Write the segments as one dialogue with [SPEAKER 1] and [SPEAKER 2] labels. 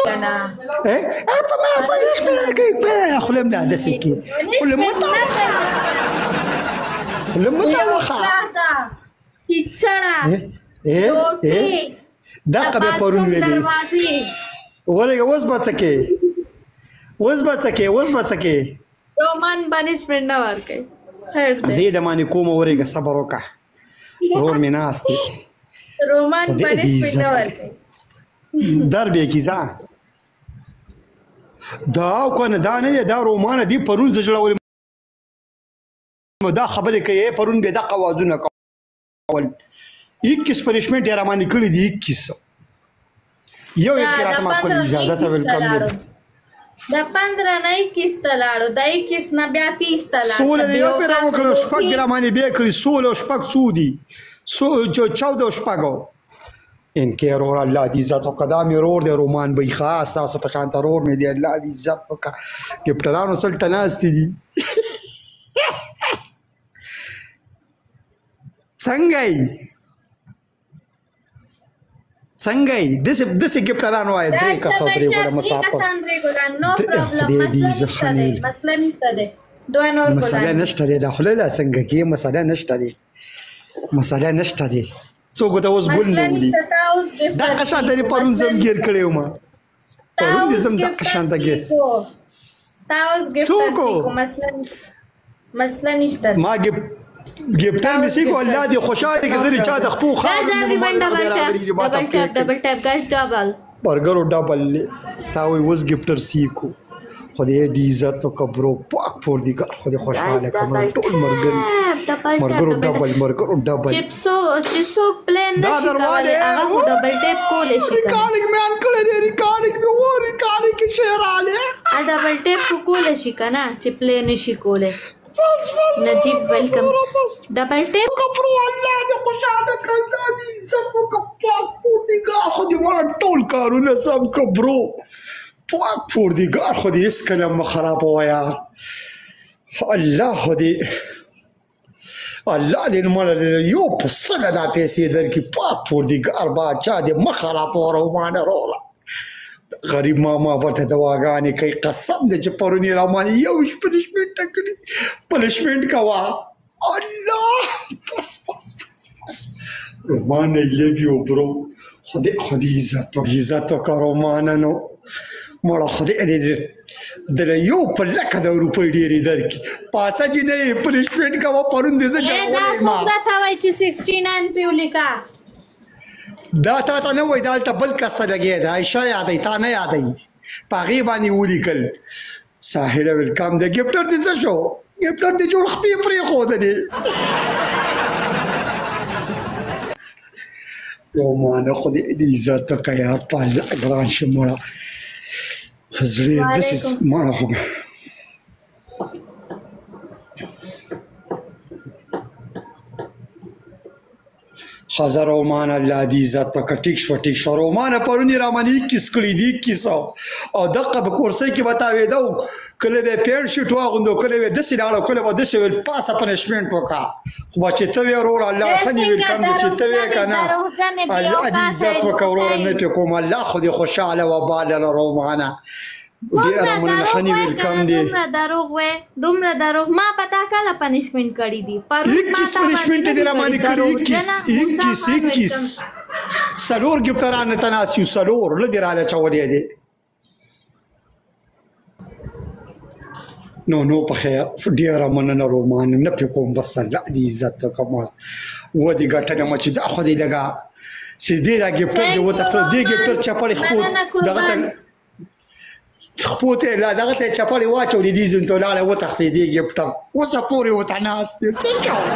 [SPEAKER 1] کنه
[SPEAKER 2] په ما پنځه کوي په خپل ملا د سکی لمتا وخا
[SPEAKER 1] چچړه
[SPEAKER 2] دغه به پرون ویلي ورګه اوس بسکه
[SPEAKER 1] رومان پنشمنت نه ورکي
[SPEAKER 2] زید مانی کوم ورګه صبر وکړه رور مې ناست
[SPEAKER 1] رومان پنشمنت نه ورکي
[SPEAKER 2] در به کیزا دا کنه دا نه دا رومان دی پرون زجړول دا خبره کوي پرون به د قوازونه کول 21 پنشمنت یې رامانی کړی دی 21 یو راته ما کول اجازه ته ویلکم دی
[SPEAKER 1] د 15 نه 21 تلاړو د 21 نه بیا 30 تلاړو
[SPEAKER 2] سول دی یو پر وکړو شپږ رامانی به کړی سول او شپږ سودی سو 14 شپږو ان کې رور الله دې عزت او قدم رور دې رومان به خاص تاسو په شان ترور مې دې الله دې عزت وکړه کپټرانو سلطناست دي څنګه دسه کپټرانو وای درې کسو درې ګل مسافر
[SPEAKER 1] نو پرابلم مسله نشته ده دوه نور
[SPEAKER 2] مسله نشته ده داخله لا څنګه کې مسله نشته ده څوک ته اوس ګول نه دي دا قشا درې پرون زم گیر کړیو ما پرون دې زم د قشان ته کې
[SPEAKER 1] تاوس ګفټر کو مسله نشته
[SPEAKER 2] ما ګفټر مې سي کو الله دې خوشاله کې زری چا د خپل خاطر
[SPEAKER 1] ډبل ټاپ ګاز ډبل
[SPEAKER 2] برګر او ډبل تا وي اوس ګفټر سی کو خدای دې عزت او کبرو پاک پور دي خدای خوشاله کوم ټول مرګرو ډبل
[SPEAKER 1] چپسو پلان نشي کولای هغه ډبل ټیپ کول شي
[SPEAKER 2] ریکارډینګ مې ان کړی دی ریکارډینګ کې شعر आले
[SPEAKER 1] ډبل ټیپ کول شي کنه چې پلان نشي کولای نجیب ویلکم ډبل ټیپ
[SPEAKER 2] کبرو الله دې خوشاله کوم دې عزت او پاک پور دي خدای مړ ټول کارونه سم کبرو پاک پوردگار خودی اس کلم خراب ہوا یار اللہ خودی اللہ دین مولا یو پسل دا پیسی در کی پاک پوردگار بادشاہ دی مخراب ہو رہا مانا رولا غریب ماما ورته دواګانې کوي قسم دې چې پرونی رامانی یو پنشمنت ټکړي پنشمنت کوا الله بس رومان لیو برو خودی عزت کا رومان نو مړه خدای دې د یو په لکه د روپۍ ډېرې درکړي پاسه چې نه یې پنشمنټ کوه پرون دې زه جوړولی ما
[SPEAKER 1] دا ته وایي چې 69 پې ولیکه
[SPEAKER 2] دا تا ته نه وایي دا هلته بل کس ته لګی دی عایشه یادوي تا نه یادوي په هغې باندې ولیکل ساحله ویلکم دی ګفټر دې څه شو ګفټر دې جوړ خپې پرېښودلې رومانه خدای دې عزت وکړه یار په الله ګران شي مړه زړه داسې مړه خو خزر رومان الله دې عزت وکړه ټیک شو رومانه پرونی رامانی 21 کړي دي 2100 او دغه په کورسۍ کې به تاوېده کله به پیډ شیټ واغوندو کله به داسې لاړو کله به داسې ویل پاسه پنشمنټ وکړه خو چې ته وې ورور الله ښه دې ویلکم دې چې ته وې که نه الله دې عزت وکړه ورور نه پې کوم الله خو دې خوشحاله وباله رومانه ډېره مننه ښه دې ویلکم دې
[SPEAKER 1] دومره دروغ ما پتا کله پنشمنټ کړي دي
[SPEAKER 2] 21 پنشمنټ دې رامانې کړي 21 څلور ګفټران ته ناست یو څلور لږې راله چولې دي نو په خیر ډېره مننه رومان نه پې کوم بس الله دې عزت وکړه مړه ودې ګټنه مه چې دا خو دې لږه چې دې دا ګفټر دې وتښته دې ګفټر چپړې دغه ته خپو ته دغه ته چپړې واچولې دې زون ته لاړې وتښتې دې ګفټر اوسه پورې ورته ناست دی څه کوو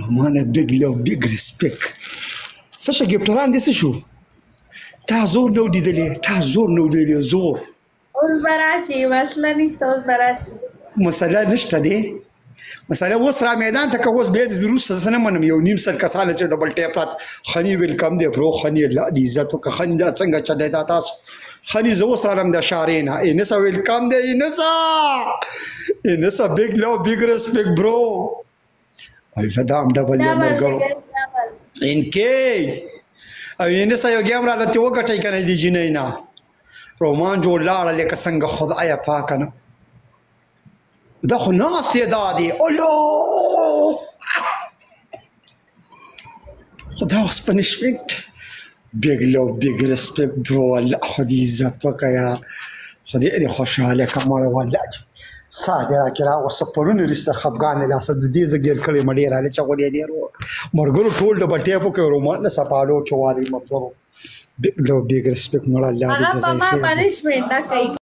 [SPEAKER 2] رومانه بګ لو بګ ریسپیکټ څه شه ګفټران دې څه شو تا زور نو لیدلی زور
[SPEAKER 1] اوس به راشي مسله نشته اوس به راشي
[SPEAKER 2] مسله نشته دی مسله اوس را میدان ته که اوس بیا د وروسته زه نه منم یو نیم سل کسانه چې ډبل ټیپ راته خني ویلکم دی برو خني الله دې عزت وکړه خني دا څنګه چلی دا تاسو خني زه اوس رالم د شارې نه انسه ویلکم دی انسه بګ لو بګ ریسپیکټ برو الله دا هم ډبل یې مرګرو انکې او ینس یو ګیم را لته وکټی کنه دی جنینا رومان جوړ لاړه لکه څنګه خدای پاک نه دا خو ناس دی دادی اولو خدا اوس پنشمنت بیگ لو بیگ ریسپیکت برو الله خدای عزت وکړه یار خدای دې خوشاله کمال والله ساده راکرا اوس پرونه رسته خفغان له اسد دې زګیر کړي مډیر اله چغولې دی مرګرو ټول د بټې په کې رومان نه سپاړو کې واري مطلب بیگ لو بیگ ریسپیکت مړه الله دې جزای خیر
[SPEAKER 1] پنشمنت دا کوي